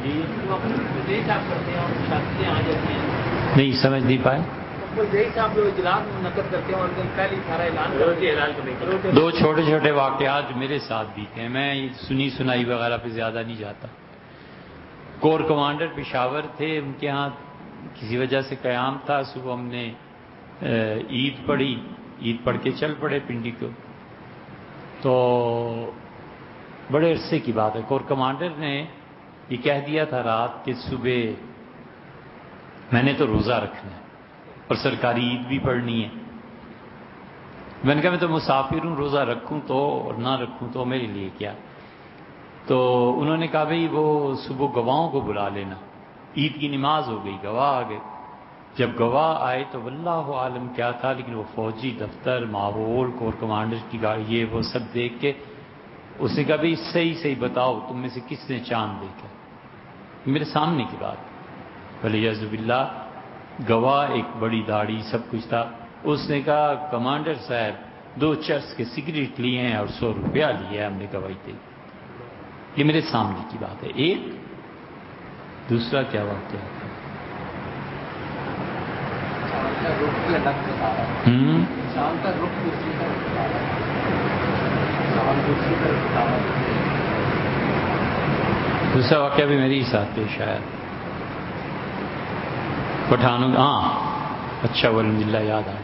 جی نہیں سمجھ نہیں پائے. دو چھوٹے چھوٹے واقعات میرے ساتھ بھی ہیں. میں سنی سنائی وغیرہ پہ زیادہ نہیں جاتا. کور کمانڈر پشاور تھے, ان کے ہاں کسی وجہ سے قیام تھا. صبح ہم نے عید پڑھی, عید پڑھ کے چل پڑے پنڈی کو. تو بڑے عرصے کی بات ہے, کور کمانڈر نے یہ کہہ دیا تھا رات کہ صبح میں نے تو روزہ رکھنا ہے اور سرکاری عید بھی پڑھنی ہے. میں نے کہا میں تو مسافر ہوں, روزہ رکھوں تو اور نہ رکھوں تو میرے لیے کیا. تو انہوں نے کہا بھئی وہ صبح گواہوں کو بلا لینا, عید کی نماز ہو گئی, گواہ آ گئے. جب گواہ آئے تو واللہ عالم کیا تھا, لیکن وہ فوجی دفتر, ماحول, کور کمانڈر کی گاڑی, یہ وہ سب دیکھ کے اس نے کہا بھئی صحیح بتاؤ تم میں سے کس نے چاند دیکھا. میرے سامنے کی بات, ولیعذ باللہ گواہ ایک بڑی داڑھی سب کچھ تھا. اس نے کہا کمانڈر صاحب 2 چرس کے سگریٹ لیے ہیں اور 100 روپیہ لیے ہم نے گواہی دی. یہ میرے سامنے کی بات ہے. ایک دوسرا کیا واقعہ ہے؟ دوسرا واقعہ بھی میری ساتھ پیش آیا. پٹھانوں, ہاں اچھا الحمدللہ یاد آیا.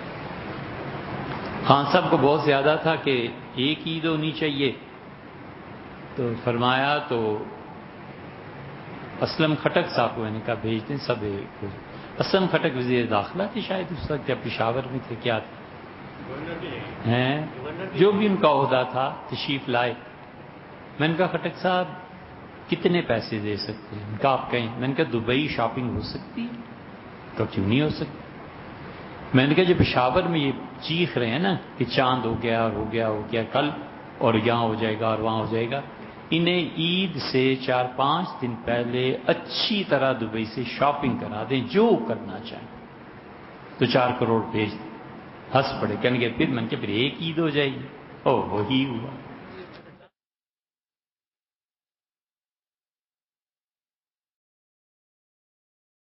خان صاحب کو بہت زیادہ تھا کہ ایک عید ہونی چاہیے, تو فرمایا تو اسلم کھٹک صاحب کو میں نے کہا بھیج دیں سب. اسلم کھٹک وزیر داخلہ تھے شاید اس وقت, جب پشاور میں تھے, کیا ہیں جو بھی ان کا عہدہ تھا, تشریف لائے. میں نے کہا کھٹک صاحب کتنے پیسے دے سکتے ہیں؟ ان کا آپ کہیں. میں نے کہا دبئی شاپنگ ہو سکتی ہے؟ تو کیوں نہیں ہو سکتی. میں نے کہا جو پشاور میں یہ چیخ رہے ہیں نا کہ چاند ہو گیا اور ہو گیا کل اور یہاں ہو جائے گا اور وہاں ہو جائے گا, انہیں عید سے 4-5 دن پہلے اچھی طرح دبئی سے شاپنگ کرا دیں, جو کرنا چاہیں تو 4 کروڑ بھیج دیں. ہنس پڑے, کہنے کے پھر میں نے کہا پھر ایک عید ہو جائے گی. او وہی ہوا.